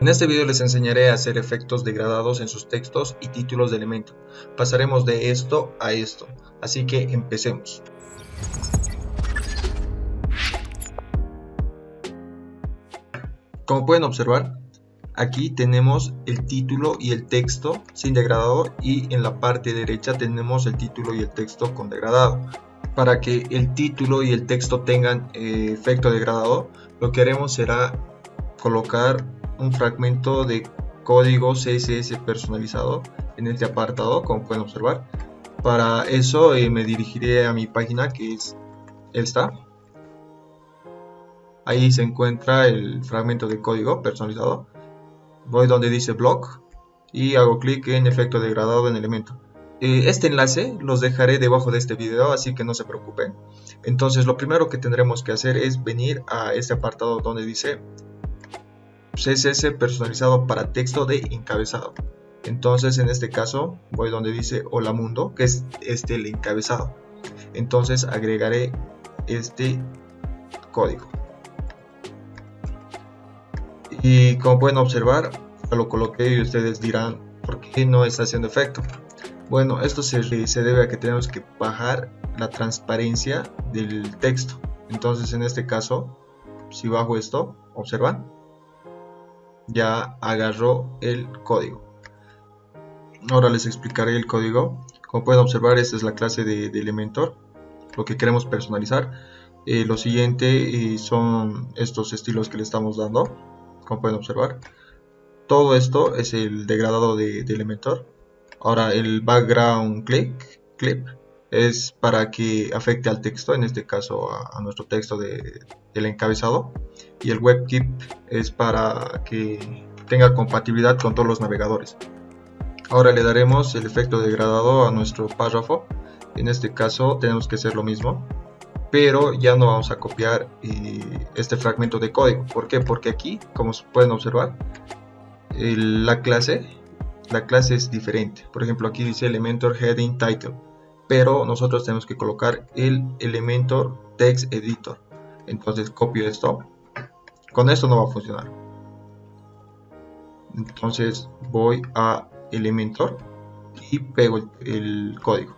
En este video les enseñaré a hacer efectos degradados en sus textos y títulos de elemento. Pasaremos de esto a esto, así que empecemos. Como pueden observar, aquí tenemos el título y el texto sin degradado y en la parte derecha tenemos el título y el texto con degradado. Para que el título y el texto tengan efecto degradado, lo que haremos será colocar un fragmento de código CSS personalizado en este apartado, como pueden observar. Para eso me dirigiré a mi página, que es esta. Ahí se encuentra el fragmento de código personalizado. Voy donde dice blog y hago clic en efecto degradado en elemento. Este enlace los dejaré debajo de este video, así que no se preocupen. Entonces lo primero que tendremos que hacer es venir a este apartado donde dice CSS personalizado para texto de encabezado. Entonces en este caso voy donde dice hola mundo, que es el encabezado. Entonces agregaré este código y como pueden observar ya lo coloqué y ustedes dirán ¿por qué no está haciendo efecto? Bueno, esto se debe a que tenemos que bajar la transparencia del texto. Entonces en este caso, si bajo esto, observan, ya agarró el código. Ahora les explicaré el código. Como pueden observar, esta es la clase de Elementor, lo que queremos personalizar. Lo siguiente son estos estilos que le estamos dando. Como pueden observar, todo esto es el degradado de Elementor. Ahora el background clip es para que afecte al texto, en este caso a nuestro texto del encabezado, y el WebKit es para que tenga compatibilidad con todos los navegadores. Ahora le daremos el efecto degradado a nuestro párrafo. En este caso tenemos que hacer lo mismo, pero ya no vamos a copiar este fragmento de código. ¿Por qué? Porque aquí, como pueden observar, la clase es diferente. Por ejemplo, aquí dice Elementor Heading Title, pero nosotros tenemos que colocar el Elementor Text Editor. Entonces copio esto. Con esto no va a funcionar. Entonces voy a Elementor y pego el código.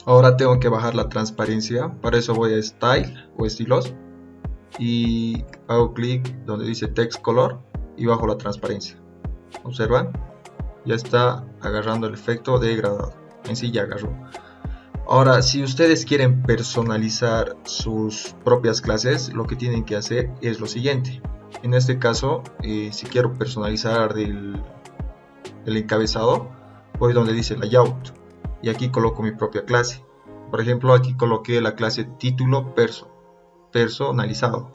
Ahora tengo que bajar la transparencia. Para eso voy a Style o Estilos y hago clic donde dice Text Color y bajo la transparencia. Observan, ya está agarrando el efecto degradado. En sí ya agarró. Ahora, si ustedes quieren personalizar sus propias clases, lo que tienen que hacer es lo siguiente. En este caso, si quiero personalizar el encabezado, voy donde dice Layout y aquí coloco mi propia clase. Por ejemplo, aquí coloqué la clase título personalizado.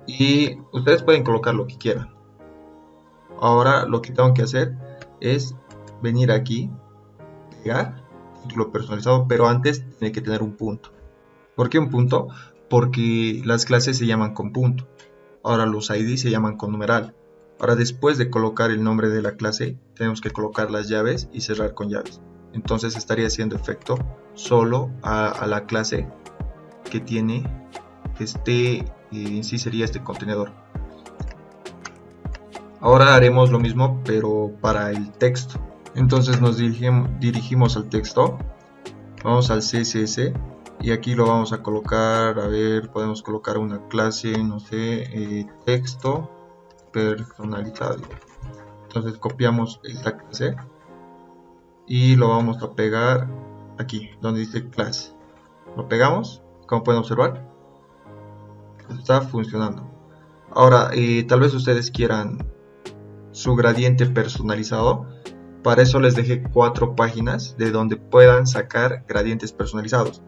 Y ustedes pueden colocar lo que quieran. Ahora lo que tengo que hacer es venir aquí, pegar título personalizado, pero antes tiene que tener un punto. ¿Por qué un punto? Porque las clases se llaman con punto. Ahora los ID se llaman con numeral. Ahora después de colocar el nombre de la clase, tenemos que colocar las llaves y cerrar con llaves. Entonces estaría haciendo efecto solo a la clase que tiene en sí sería este contenedor. Ahora haremos lo mismo pero para el texto. Entonces nos dirigimos al texto, vamos al CSS y aquí lo vamos a colocar, a ver, podemos colocar una clase, no sé, texto personalizado. Entonces copiamos esta clase y lo vamos a pegar aquí donde dice clase. Lo pegamos, como pueden observar, está funcionando. Ahora tal vez ustedes quieran su gradiente personalizado. Para eso les dejé 4 páginas de donde puedan sacar gradientes personalizados.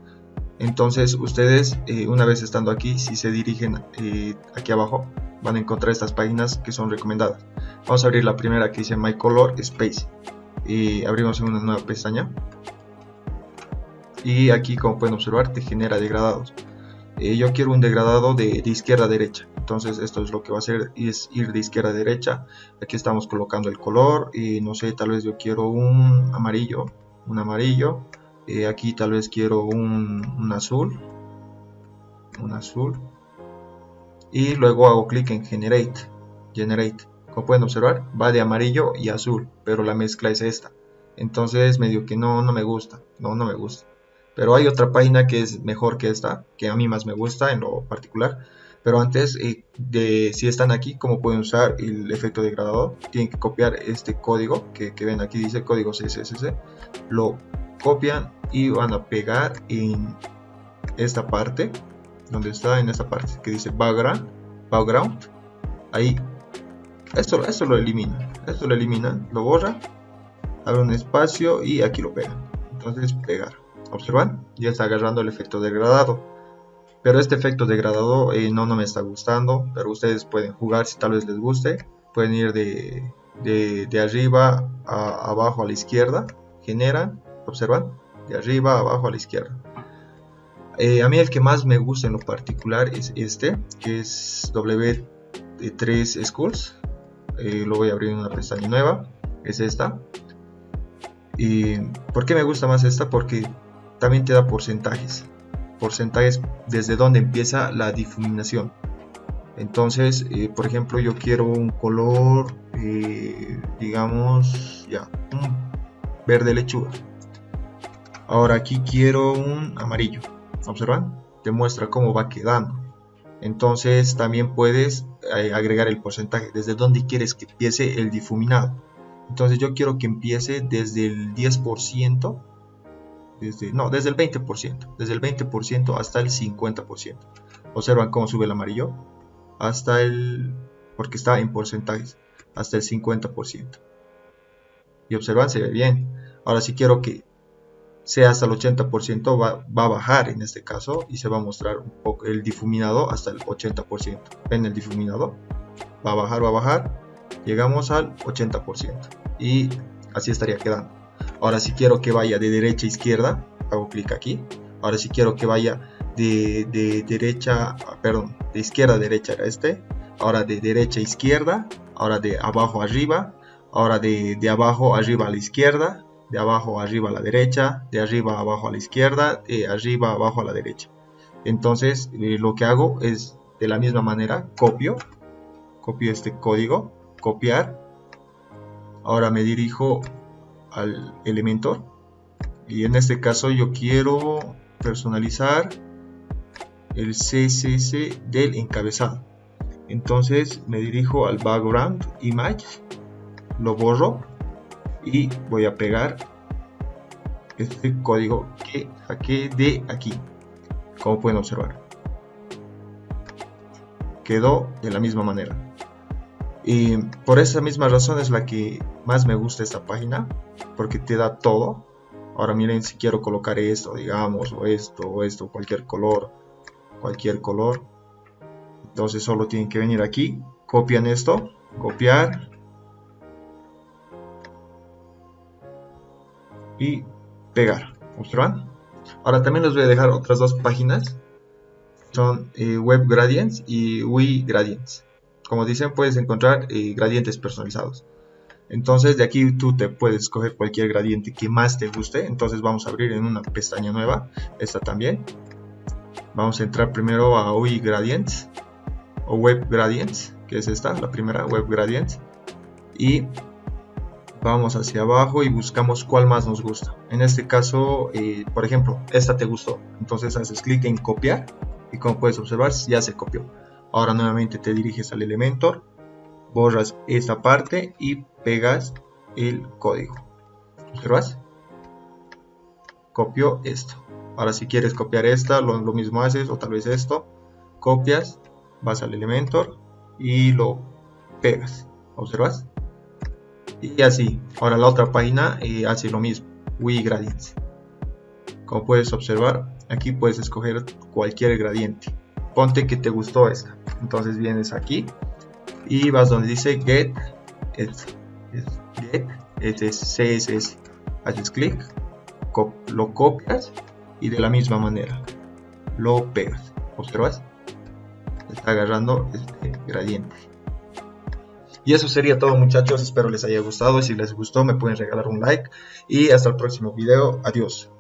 Entonces ustedes una vez estando aquí, si se dirigen aquí abajo, van a encontrar estas páginas que son recomendadas. Vamos a abrir la primera que dice My Color Space y abrimos una nueva pestaña y aquí, como pueden observar, te genera degradados. Yo quiero un degradado de izquierda a derecha. Entonces esto es lo que va a hacer, es ir de izquierda a derecha. Aquí estamos colocando el color y no sé, tal vez yo quiero un amarillo. Aquí tal vez quiero un azul. y luego hago clic en Generate. Como pueden observar, va de amarillo y azul, pero la mezcla es esta. Entonces medio que no me gusta, no me gusta. Pero hay otra página que es mejor que esta, que a mí más me gusta en lo particular. Pero antes, si están aquí, como pueden usar el efecto degradador, tienen que copiar este código que ven aquí, dice código CSS, lo copian y van a pegar en esta parte, donde está en esta parte que dice background, ahí. Esto lo eliminan, lo borran, abre un espacio y aquí lo pegan. Entonces pegar, observan, ya está agarrando el efecto degradado. Pero este efecto degradado no me está gustando, pero ustedes pueden jugar si tal vez les guste. Pueden ir de arriba a abajo a la izquierda, generan, observan, de arriba a abajo a la izquierda. A mí el que más me gusta en lo particular es este, que es W3 Schools. Lo voy a abrir en una pestaña nueva, es esta. ¿Y por qué me gusta más esta? Porque también te da porcentajes desde donde empieza la difuminación. Entonces, por ejemplo, yo quiero un color, digamos, un verde lechuga. Ahora aquí quiero un amarillo. ¿Observan? Te muestra cómo va quedando. Entonces también puedes agregar el porcentaje, desde donde quieres que empiece el difuminado. Entonces yo quiero que empiece desde el 10%, desde el 20%, desde el 20% hasta el 50%. Observan cómo sube el amarillo, porque está en porcentajes, hasta el 50%. Y observan, se ve bien. Ahora si quiero que sea hasta el 80%, va a bajar en este caso y se va a mostrar un poco el difuminado hasta el 80%. ¿Ven el difuminado? Va a bajar, llegamos al 80% y así estaría quedando. Ahora si quiero que vaya de derecha a izquierda, hago clic aquí. Ahora si quiero que vaya de izquierda a derecha era este. Ahora de derecha a izquierda, ahora de abajo a arriba, ahora de abajo arriba a la izquierda, de abajo arriba a la derecha, de arriba abajo a la izquierda, de arriba abajo a la derecha. Entonces lo que hago es de la misma manera, copio este código, copiar. Ahora me dirijo al Elementor y en este caso yo quiero personalizar el CSS del encabezado. Entonces me dirijo al background image, lo borro y voy a pegar este código que saqué de aquí. Como pueden observar, quedó de la misma manera. Y por esa misma razón es la que más me gusta esta página, porque te da todo. Ahora miren, si quiero colocar esto, digamos, o esto, cualquier color, entonces solo tienen que venir aquí, copian esto, copiar y pegar. ¿Observan? Ahora también les voy a dejar otras dos páginas, son Web Gradients y UI Gradients. Como dicen, puedes encontrar gradientes personalizados. Entonces de aquí tú te puedes escoger cualquier gradiente que más te guste. Entonces vamos a abrir en una pestaña nueva, esta también. Vamos a entrar primero a UI Gradients o Web Gradients, que es esta, la primera, Web Gradients. Y vamos hacia abajo y buscamos cuál más nos gusta. En este caso, por ejemplo, esta te gustó. Entonces haces clic en copiar y como puedes observar ya se copió. Ahora nuevamente te diriges al Elementor, borras esta parte y pegas el código. ¿Observas? Copió esto. Ahora si quieres copiar esta, lo mismo haces, o tal vez esto. Copias, vas al Elementor y lo pegas. ¿Observas? Y así. Ahora la otra página hace lo mismo. UI Gradients. Como puedes observar, aquí puedes escoger cualquier gradiente. Ponte que te gustó esta. Entonces vienes aquí y vas donde dice Get. Este es CSS. Haces clic, lo copias y de la misma manera lo pegas. ¿Observas? Está agarrando este gradiente. Y eso sería todo, muchachos. Espero les haya gustado. Y si les gustó me pueden regalar un like. Y hasta el próximo video. Adiós.